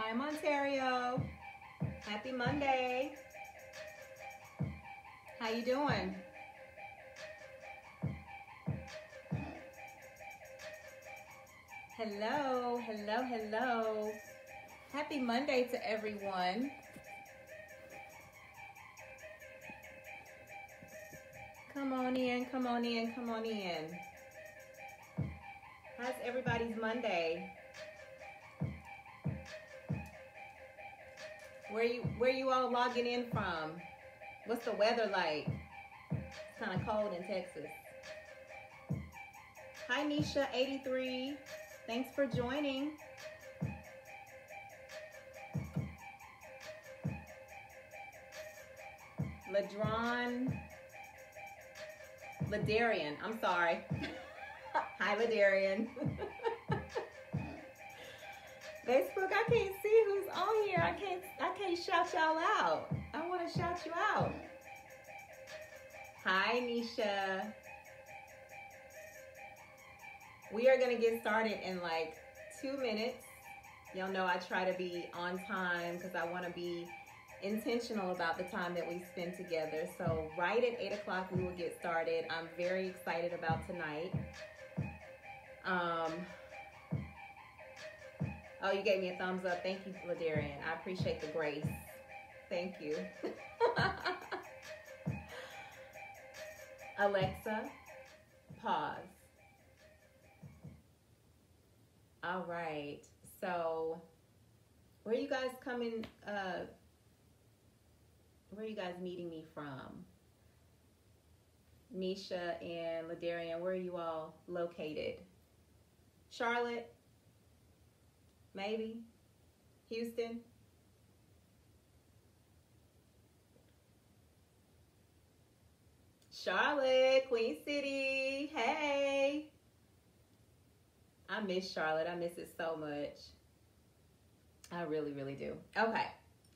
Hi, I'm Ontario. Happy Monday. How you doing? Hello, hello, hello. Happy Monday to everyone. Come on in, come on in, come on in. How's everybody's Monday? Where you all logging in from? What's the weather like? It's kind of cold in Texas. Hi Nisha 83. Thanks for joining. Ladarian, I'm sorry. Hi Ladarian. Facebook, I can't see who's on here. I can't shout y'all out. I want to shout you out. Hi Nisha. We are going to get started in like 2 minutes. Y'all know I try to be on time because I want to be intentional about the time that we spend together. So right at 8 o'clock we will get started. I'm very excited about tonight. Oh, you gave me a thumbs up. Thank you, Ladarian. I appreciate the grace. Thank you. Alexa, pause. All right. So where are you guys coming? Where are you guys meeting me from? Nisha and Ladarian, where are you all located? Charlotte? Maybe? Houston? Charlotte, Queen City. Hey. I miss Charlotte. I miss it so much. I really, really do. Okay.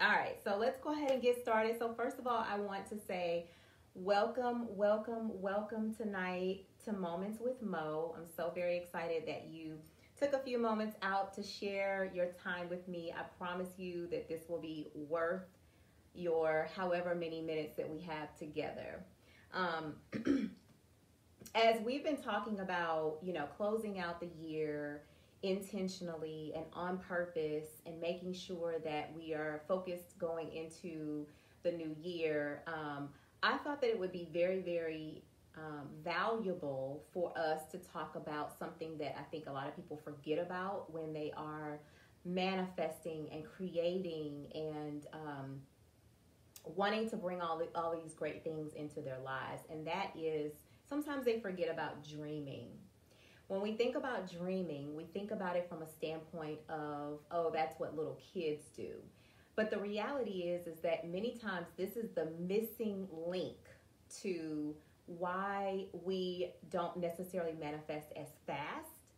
All right. So let's go ahead and get started. So first of all, I want to say welcome, welcome, welcome tonight to Moments with Mo. I'm so very excited that you took a few moments out to share your time with me. I promise you that this will be worth your however many minutes that we have together. As we've been talking about, closing out the year intentionally and on purpose and making sure that we are focused going into the new year, I thought that it would be very, very valuable for us to talk about something that I think a lot of people forget about when they are manifesting and creating and wanting to bring all these great things into their lives. And that is, sometimes they forget about dreaming. When we think about dreaming, we think about it from a standpoint of, oh, that's what little kids do. But the reality is that many times this is the missing link to why we don't necessarily manifest as fast,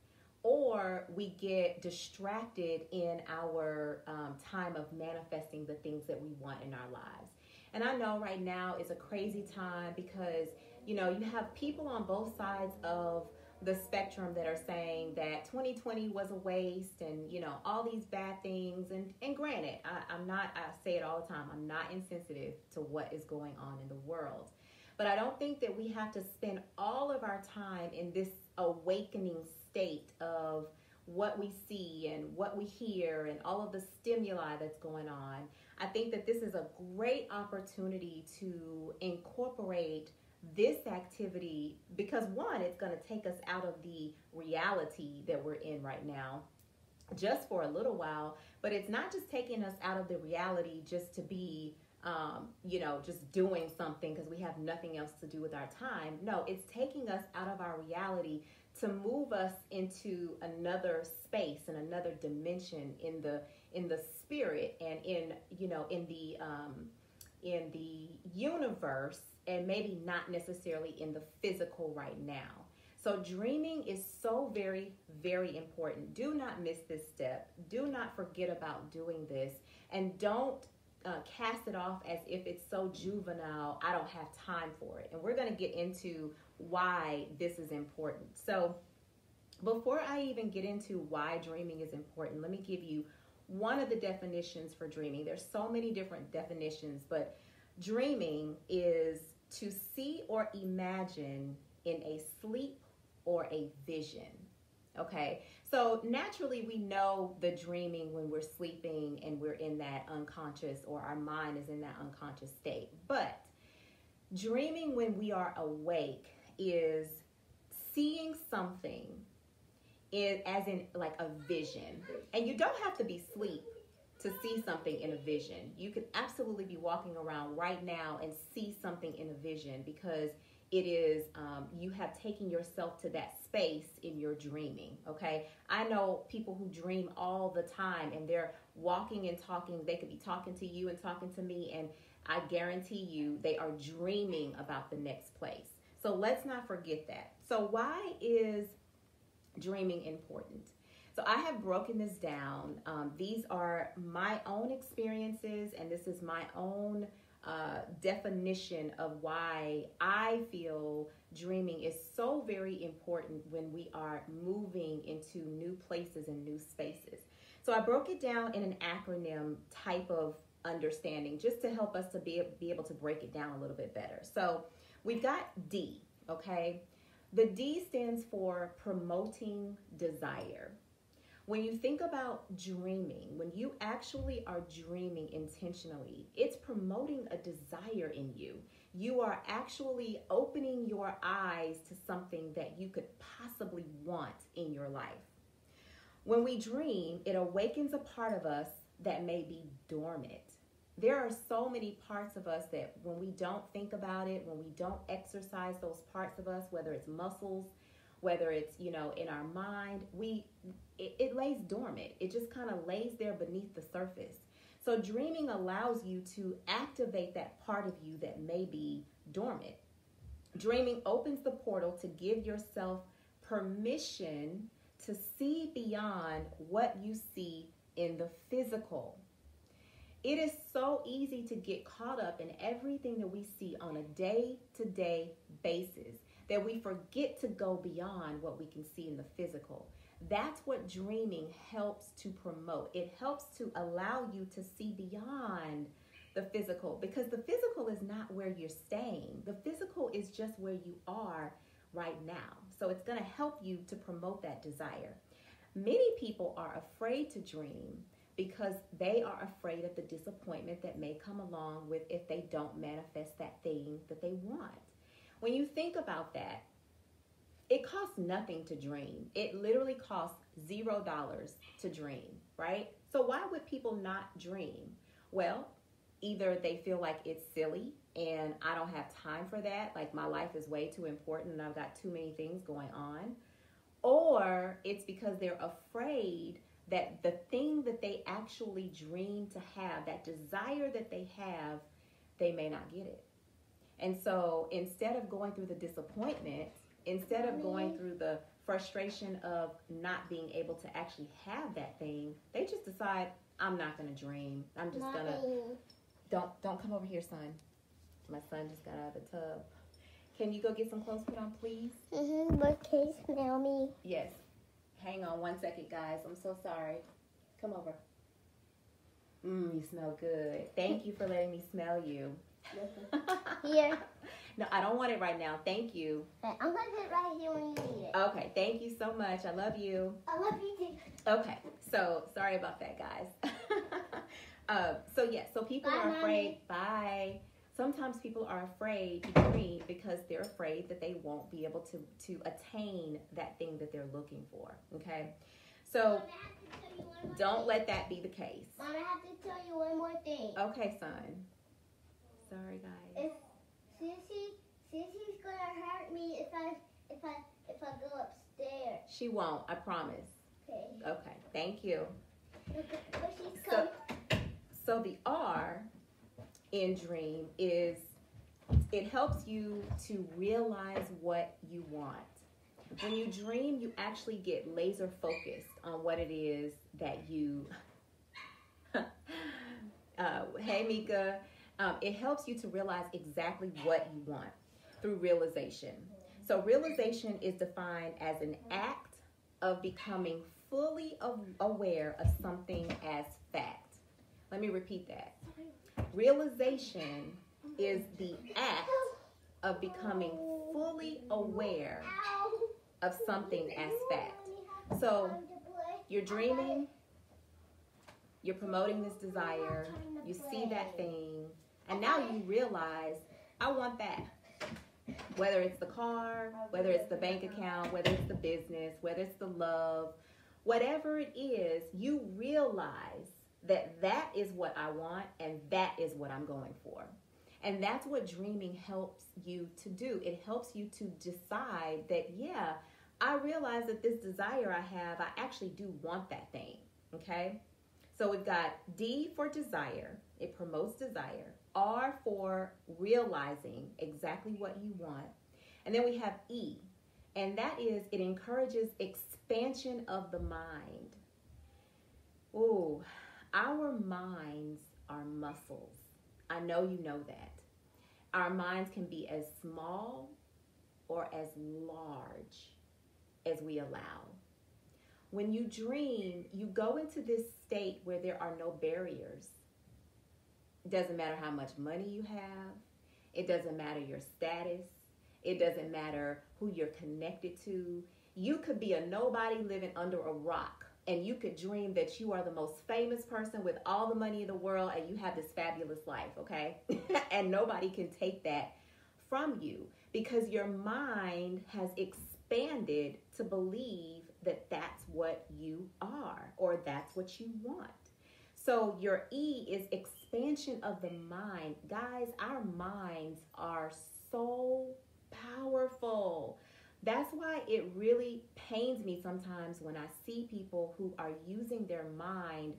or we get distracted in our time of manifesting the things that we want in our lives. And I know right now is a crazy time because, you have people on both sides of the spectrum that are saying that 2020 was a waste and, all these bad things. And granted, I say it all the time, I'm not insensitive to what is going on in the world. But I don't think that we have to spend all of our time in this awakening state of what we see and what we hear and all of the stimuli that's going on. I think that this is a great opportunity to incorporate this activity because, one, it's going to take us out of the reality that we're in right now just for a little while, but it's not just taking us out of the reality just to be just doing something because we have nothing else to do with our time. No, it's taking us out of our reality to move us into another space and another dimension in the spirit and in the universe, and maybe not necessarily in the physical right now. So dreaming is so very, very important. Do not miss this step. Do not forget about doing this, and don't cast it off as if it's so juvenile, I don't have time for it. And we're going to get into why this is important. So before I even get into why dreaming is important, let me give you one of the definitions for dreaming. There's so many different definitions, but dreaming is to see or imagine in a sleep or a vision. Okay, so naturally we know the dreaming when we're sleeping and we're in that unconscious, or our mind is in that unconscious state. But dreaming when we are awake is seeing something as in like a vision. And you don't have to be asleep to see something in a vision. You could absolutely be walking around right now and see something in a vision, because it is, you have taken yourself to that space in your dreaming, okay? I know people who dream all the time, and they're walking and talking. They could be talking to you and talking to me, and I guarantee you they are dreaming about the next place. So let's not forget that. So why is dreaming important? So I have broken this down. These are my own experiences, and this is my own definition of why I feel dreaming is so very important when we are moving into new places and new spaces. So I broke it down in an acronym type of understanding, just to help us to be able to break it down a little bit better. So we've got D, okay? The D stands for promoting desire. When you think about dreaming, when you actually are dreaming intentionally, it's promoting a desire in you. You are actually opening your eyes to something that you could possibly want in your life. When we dream, it awakens a part of us that may be dormant. There are so many parts of us that when we don't think about it, when we don't exercise those parts of us, whether it's muscles, whether it's, in our mind, it lays dormant. It just kind of lays there beneath the surface. So dreaming allows you to activate that part of you that may be dormant. Dreaming opens the portal to give yourself permission to see beyond what you see in the physical. It is so easy to get caught up in everything that we see on a day-to-day basis that we forget to go beyond what we can see in the physical. That's what dreaming helps to promote. It helps to allow you to see beyond the physical, because the physical is not where you're staying. The physical is just where you are right now. So it's going to help you to promote that desire. Many people are afraid to dream because they are afraid of the disappointment that may come along with if they don't manifest that thing that they want. When you think about that, it costs nothing to dream. It literally costs $0 to dream, right? So why would people not dream? Well, either they feel like it's silly and I don't have time for that, like my life is way too important and I've got too many things going on, or it's because they're afraid that the thing that they actually dream to have, that desire that they have, they may not get it. And so instead of going through the disappointment, instead of going through the frustration of not being able to actually have that thing, they just decide, I'm not going to dream. I'm just going to, don't come over here, son. My son just got out of the tub. Can you go get some clothes put on, please? But can you smell me? Yes. Hang on 1 second, guys. I'm so sorry. Come over. You smell good. Thank you for letting me smell you. Here. No, I don't want it right now. Thank you. I'm going to put it right here when you need it. Okay. Thank you so much. I love you. I love you too. Okay. So, sorry about that, guys. So people Bye, are afraid. Mommy. Bye. Sometimes people are afraid to dream because they're afraid that they won't be able to attain that thing that they're looking for. Okay? So, don't let that be the case. Mom, I have to tell you one more thing. Okay, son. Sorry, guys. Sissy's gonna hurt me if I go upstairs. She won't. I promise. Okay. Okay. Thank you. But she's coming. So the R in dream is, it helps you to realize what you want. When you dream, you actually get laser focused on what it is that you, hey Mika, it helps you to realize exactly what you want through realization. So realization is defined as an act of becoming fully aware of something as Let me repeat that. Realization is the act of becoming fully aware of something as fact. So you're dreaming, you're promoting this desire, you see that thing, and now you realize, I want that. Whether it's the car, whether it's the bank account, whether it's the business, whether it's the love, whatever it is, you realize that that is what I want and that is what I'm going for. And that's what dreaming helps you to do. It helps you to decide that, yeah, I realize that this desire I have, I actually do want that thing, okay? So we've got D for desire. It promotes desire. R for realizing exactly what you want. And then we have E, and that is it encourages expansion of the mind. Ooh, our minds are muscles. I know you know that. Our minds can be as small or as large as we allow. When you dream, you go into this state where there are no barriers. It doesn't matter how much money you have. It doesn't matter your status. It doesn't matter who you're connected to. You could be a nobody living under a rock, and you could dream that you are the most famous person with all the money in the world and you have this fabulous life, okay? And nobody can take that from you because your mind has expanded to believe that that's what you are or that's what you want. So your E is expansion of the mind. Guys, our minds are so powerful. That's why it really pains me sometimes when I see people who are using their mind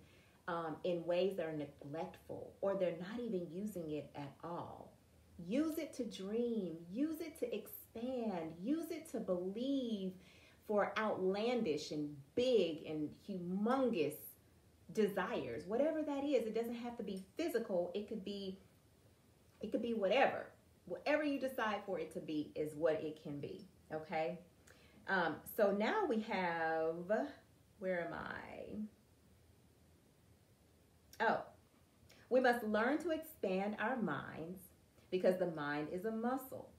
in ways that are neglectful, or they're not even using it at all. Use it to dream. Use it to expand. Use it to believe for outlandish and big and humongous desires. Whatever that is, it doesn't have to be physical. It could be whatever. Whatever you decide for it to be is what it can be. Okay, so now we have, where am I? Oh, we must learn to expand our minds because the mind is a muscle.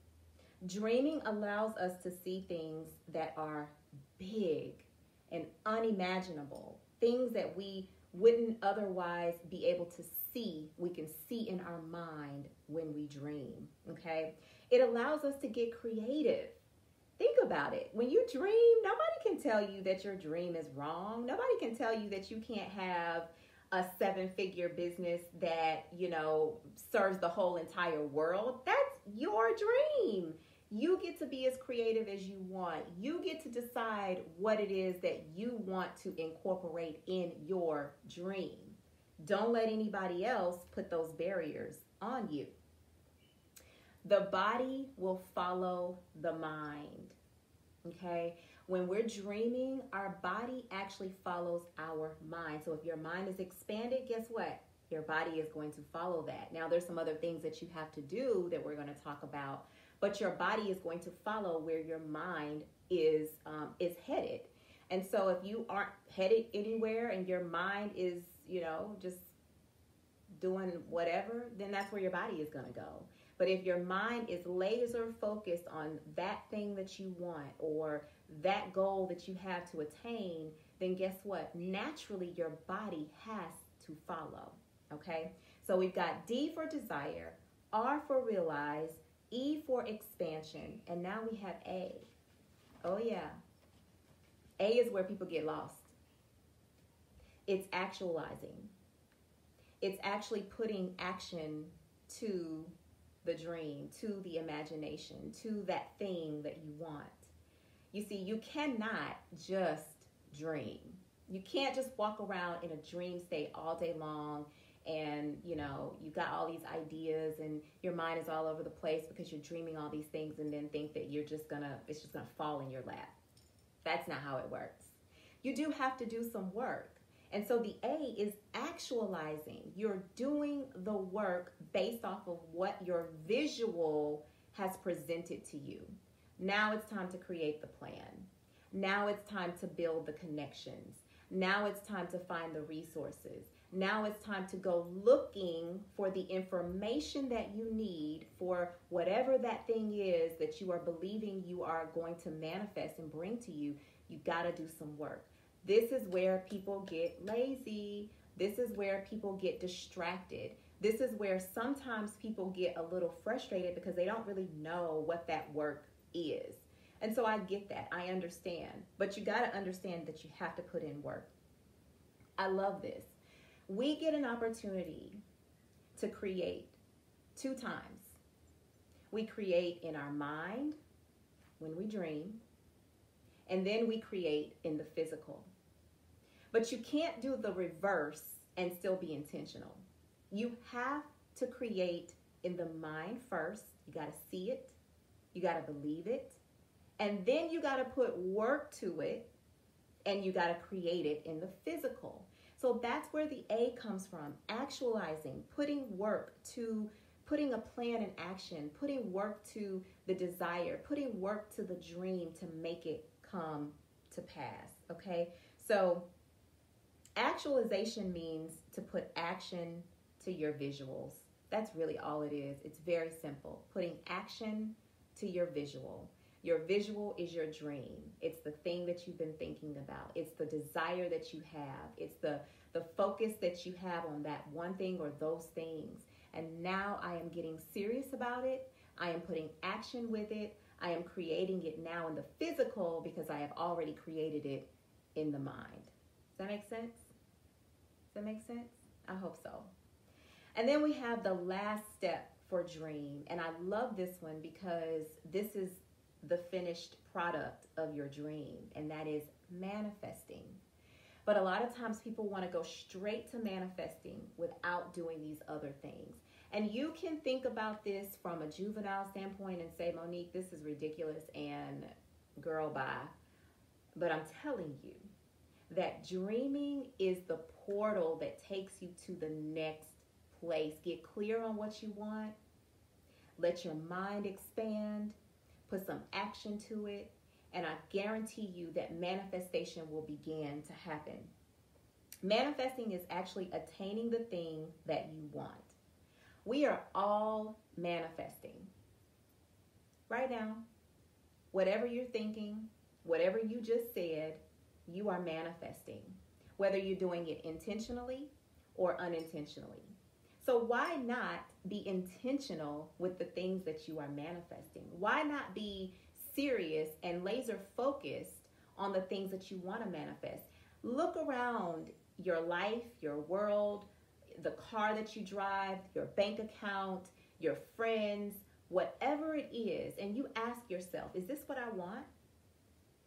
Dreaming allows us to see things that are big and unimaginable, things that we wouldn't otherwise be able to see. We can see in our mind when we dream, okay? It allows us to get creative. Think about it. When you dream, nobody can tell you that your dream is wrong. Nobody can tell you that you can't have a 7-figure business that, serves the whole entire world. That's your dream. You get to be as creative as you want. You get to decide what it is that you want to incorporate in your dream. Don't let anybody else put those barriers on you. The body will follow the mind, okay? When we're dreaming, our body actually follows our mind. So if your mind is expanded, guess what? Your body is going to follow that. Now, there's some other things that you have to do that we're going to talk about, but your body is going to follow where your mind is headed. And so if you aren't headed anywhere and your mind is, just doing whatever, then that's where your body is going to go. But if your mind is laser focused on that thing that you want or that goal that you have to attain, then guess what? Naturally, your body has to follow, okay? So we've got D for desire, R for realize, E for expansion, and now we have A. Oh, yeah. A is where people get lost. It's actualizing. It's actually putting action to the dream, to the imagination, to that thing that you want. You see, you cannot just dream. You can't just walk around in a dream state all day long and, you got all these ideas and your mind is all over the place because you're dreaming all these things and then think that it's just gonna fall in your lap. That's not how it works. You do have to do some work. And so the A is actualizing. You're doing the work based off of what your visual has presented to you. Now it's time to create the plan. Now it's time to build the connections. Now it's time to find the resources. Now it's time to go looking for the information that you need for whatever that thing is that you are believing you are going to manifest and bring to you. You got to do some work. This is where people get lazy. This is where people get distracted. This is where sometimes people get a little frustrated because they don't really know what that work is. And so I get that. I understand. But you got to understand that you have to put in work. I love this. We get an opportunity to create 2 times. We create in our mind when we dream, and then we create in the physical. But you can't do the reverse and still be intentional. You have to create in the mind first. You got to see it. You got to believe it. And then you got to put work to it, and you got to create it in the physical. So that's where the A comes from. Actualizing, putting work to, putting a plan in action, putting work to the desire, putting work to the dream to make it come to pass, okay? So actualization means to put action to your visuals. That's really all it is. It's very simple. Putting action to your visual. Your visual is your dream. It's the thing that you've been thinking about. It's the desire that you have. It's the focus that you have on that one thing or those things. And now I am getting serious about it. I am putting action with it. I am creating it now in the physical because I have already created it in the mind. Does that make sense? Does that make sense? I hope so. And then we have the last step for dream. And I love this one because this is the finished product of your dream, and that is manifesting. But a lot of times people want to go straight to manifesting without doing these other things. And you can think about this from a juvenile standpoint and say, Monique, this is ridiculous and girl, bye. But I'm telling you that dreaming is the portal that takes you to the next place. Get clear on what you want. Let your mind expand. Put some action to it, and I guarantee you that manifestation will begin to happen. Manifesting is actually attaining the thing that you want. We are all manifesting. Right now, whatever you're thinking, whatever you just said, you are manifesting, whether you're doing it intentionally or unintentionally. So why not be intentional with the things that you are manifesting? Why not be serious and laser focused on the things that you want to manifest? Look around your life, your world, the car that you drive, your bank account, your friends, whatever it is, and you ask yourself, is this what I want?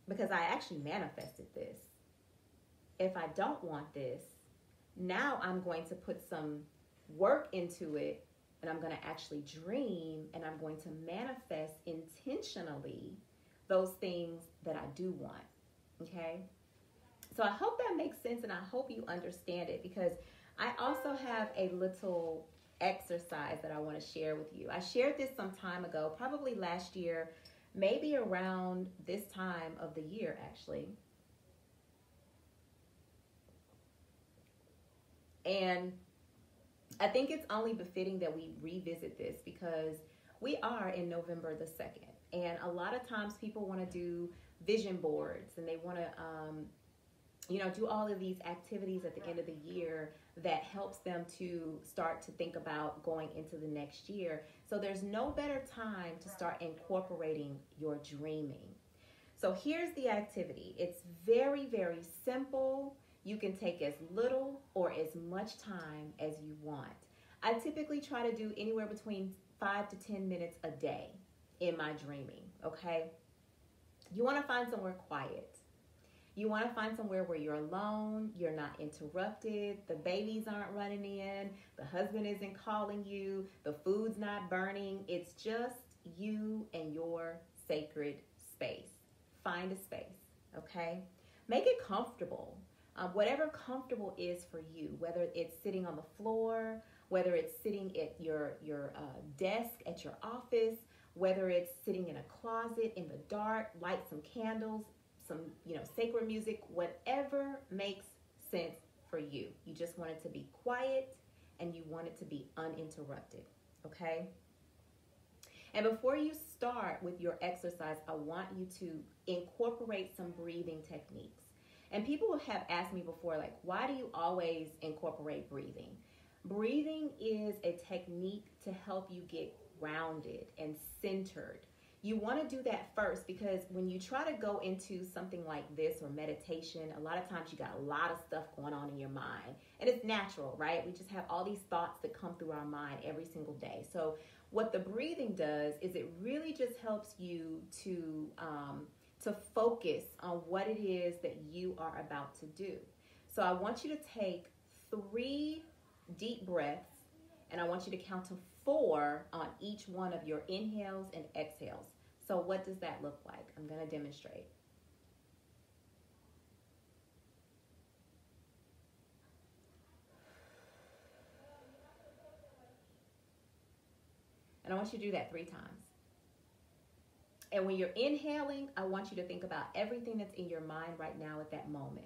Because I actually manifested this. If I don't want this, now I'm going to put some work into it, and I'm going to actually dream, and I'm going to manifest intentionally those things that I do want. Okay? So I hope that makes sense, and I hope you understand it, because I also have a little exercise that I want to share with you. I shared this some time ago, probably last year, maybe around this time of the year, actually. And I think it's only befitting that we revisit this because we are in November the 2nd. And a lot of times people want to do vision boards, and they want to, do all of these activities at the end of the year that helps them to start to think about going into the next year. So there's no better time to start incorporating your dreaming. So here's the activity. It's very, very simple. You can take as little or as much time as you want. I typically try to do anywhere between 5 to 10 minutes a day in my dreaming, okay? You want to find somewhere quiet. You want to find somewhere where you're alone, you're not interrupted, the babies aren't running in, the husband isn't calling you, the food's not burning. It's just you and your sacred space. Find a space, okay? Make it comfortable. Whatever comfortable is for you, whether it's sitting on the floor, whether it's sitting at your desk at your office, whether it's sitting in a closet in the dark, light some candles, some, sacred music, whatever makes sense for you. You just want it to be quiet and you want it to be uninterrupted, okay? And before you start with your exercise, I want you to incorporate some breathing techniques. And people have asked me before, like, why do you always incorporate breathing? Breathing is a technique to help you get grounded and centered. You want to do that first, because when you try to go into something like this or meditation, a lot of times you got a lot of stuff going on in your mind. And it's natural, right? We just have all these thoughts that come through our mind every single day. So what the breathing does is it really just helps you to focus on what it is that you are about to do. So I want you to take 3 deep breaths, and I want you to count to 4 on each one of your inhales and exhales. So what does that look like? I'm going to demonstrate. And I want you to do that 3 times. And when you're inhaling, I want you to think about everything that's in your mind right now at that moment.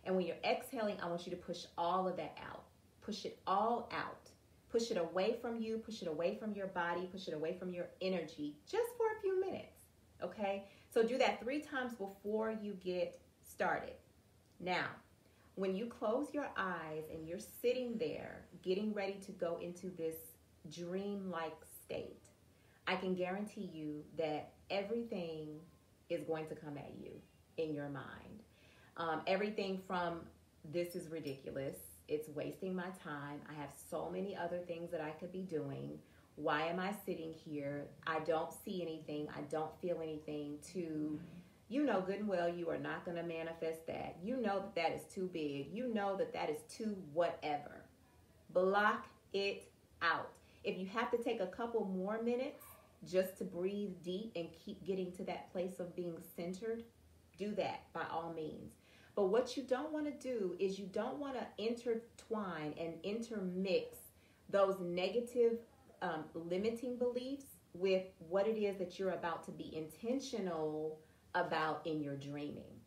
And when you're exhaling, I want you to push all of that out. Push it all out. Push it away from you, push it away from your body, push it away from your energy, just for a few minutes, okay? So do that 3 times before you get started. Now, when you close your eyes and you're sitting there getting ready to go into this dream-like state, I can guarantee you that everything is going to come at you in your mind. Everything from, this is ridiculous, it's wasting my time, I have so many other things that I could be doing, why am I sitting here, I don't see anything, I don't feel anything, to, you know good and well you are not going to manifest that. You know that that is too big. You know that that is too whatever. Block it out. If you have to take a couple more minutes just to breathe deep and keep getting to that place of being centered, do that by all means. But what you don't want to do is you don't want to intertwine and intermix those negative limiting beliefs with what it is that you're about to be intentional about in your dreaming.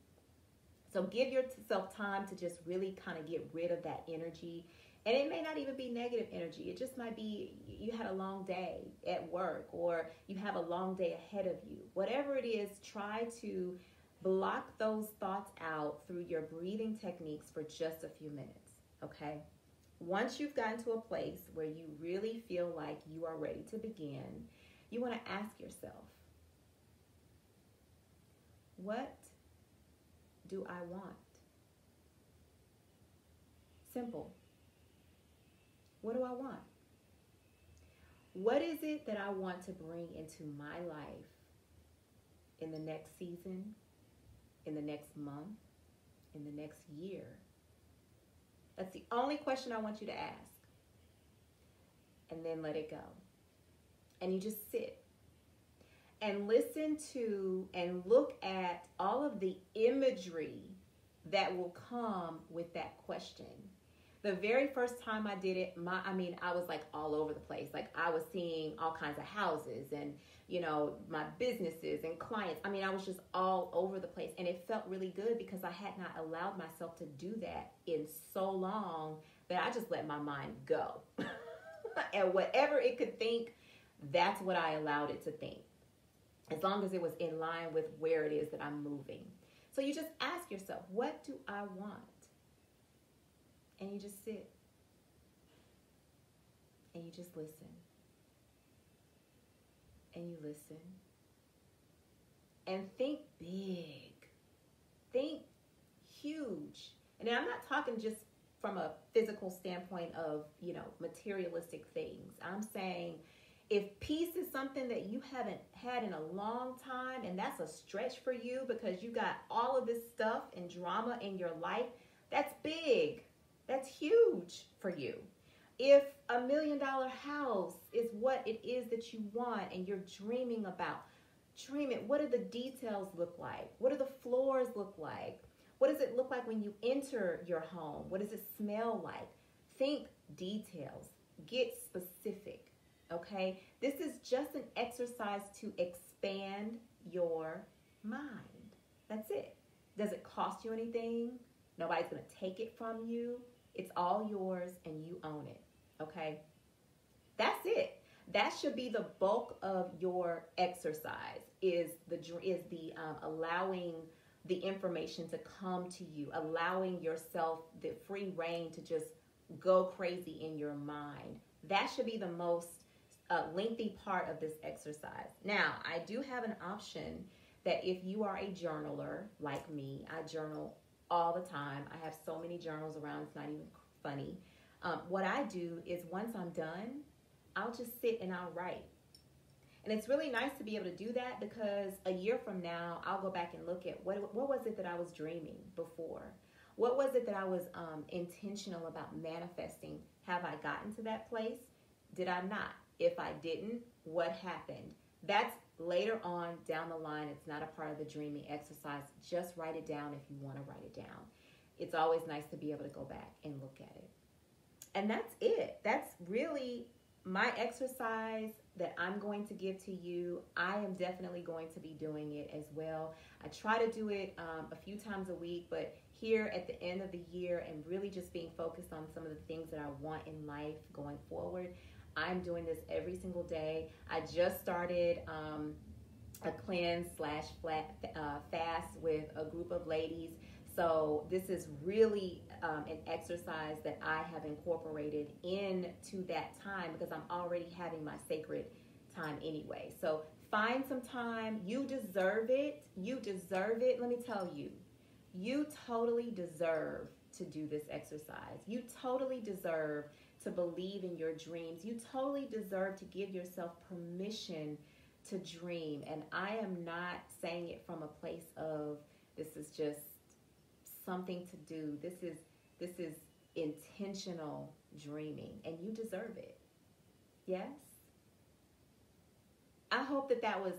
So give yourself time to just really kind of get rid of that energy. And it may not even be negative energy. It just might be you had a long day at work, or you have a long day ahead of you. Whatever it is, try to block those thoughts out through your breathing techniques for just a few minutes, okay? Once you've gotten to a place where you really feel like you are ready to begin, you want to ask yourself, what do I want? Simple. What do I want? What is it that I want to bring into my life in the next season, in the next month, in the next year? That's the only question I want you to ask. And then let it go. And you just sit and listen to and look at all of the imagery that will come with that question. The very first time I did it, I was like all over the place. Like I was seeing all kinds of houses and, my businesses and clients. I was just all over the place. And it felt really good because I had not allowed myself to do that in so long that I just let my mind go. And whatever it could think, that's what I allowed it to think. As long as it was in line with where it is that I'm moving. So you just ask yourself, what do I want? And you just sit. And you just listen. And you listen. And think big. Think huge. And I'm not talking just from a physical standpoint of, materialistic things. I'm saying if peace is something that you haven't had in a long time, and that's a stretch for you because you got all of this stuff and drama in your life, that's big. That's huge for you. If $1 million house is what it is that you want and you're dreaming about, dream it. What do the details look like? What do the floors look like? What does it look like when you enter your home? What does it smell like? Think details. Get specific, okay? This is just an exercise to expand your mind. That's it. Does it cost you anything? Nobody's going to take it from you. It's all yours and you own it. Okay? That's it. That should be the bulk of your exercise is the allowing the information to come to you, allowing yourself the free reign to just go crazy in your mind. That should be the most lengthy part of this exercise. Now, I do have an option that if you are a journaler like me, I journal all the time. I have so many journals around, it's not even funny. What I do is once I'm done, I'll just sit and I'll write. And it's really nice to be able to do that because a year from now, I'll go back and look at what was it that I was dreaming before? What was it that I was intentional about manifesting? Have I gotten to that place? Did I not? If I didn't, what happened? That's later on down the line. It's not a part of the dreaming exercise. Just write it down if you want to write it down. It's always nice to be able to go back and look at it. And that's it. That's really my exercise that I'm going to give to you. I am definitely going to be doing it as well. I try to do it a few times a week, but here at the end of the year and really just being focused on some of the things that I want in life going forward, I'm doing this every single day. I just started a cleanse / fast with a group of ladies. So this is really an exercise that I have incorporated into that time because I'm already having my sacred time anyway. So find some time. You deserve it. You deserve it. Let me tell you, you totally deserve to do this exercise. You totally deserve to believe in your dreams. You totally deserve to give yourself permission to dream. And I am not saying it from a place of this is just something to do. This is intentional dreaming, and you deserve it. Yes? I hope that was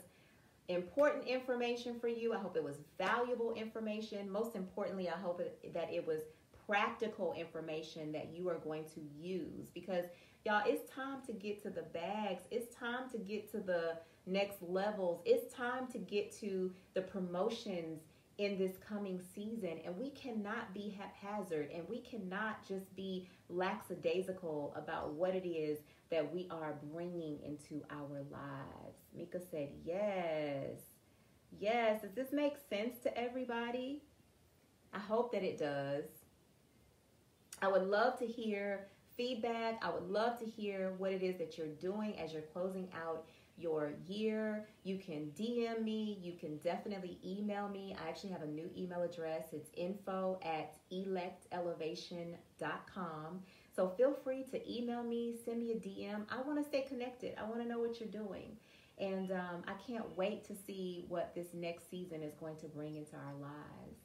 important information for you. I hope it was valuable information. Most importantly, I hope that it was practical information that you are going to use because, y'all, it's time to get to the bags. It's time to get to the next levels. It's time to get to the promotions in this coming season, and we cannot be haphazard and we cannot just be lackadaisical about what it is that we are bringing into our lives. Mika said, yes. Yes. Does this make sense to everybody? I hope that it does. I would love to hear feedback. I would love to hear what it is that you're doing as you're closing out your year. You can DM me. You can definitely email me. I actually have a new email address. It's info@electelevation.com. So feel free to email me, send me a DM. I want to stay connected. I want to know what you're doing. And I can't wait to see what this next season is going to bring into our lives.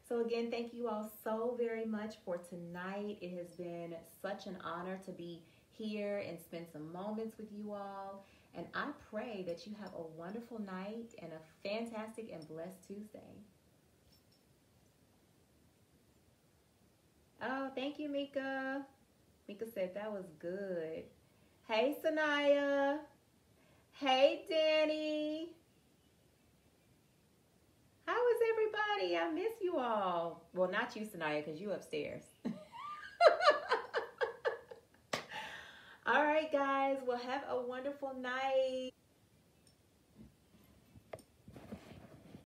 So again, thank you all so very much for tonight. It has been such an honor to be here and spend some moments with you all. And I pray that you have a wonderful night and a fantastic and blessed Tuesday. Oh, thank you, Mika. Mika said that was good. Hey, Sanaya. Hey, Danny. How is everybody? I miss you all. Well, not you, Sanaya, because you upstairs. All right, guys. Well, have a wonderful night.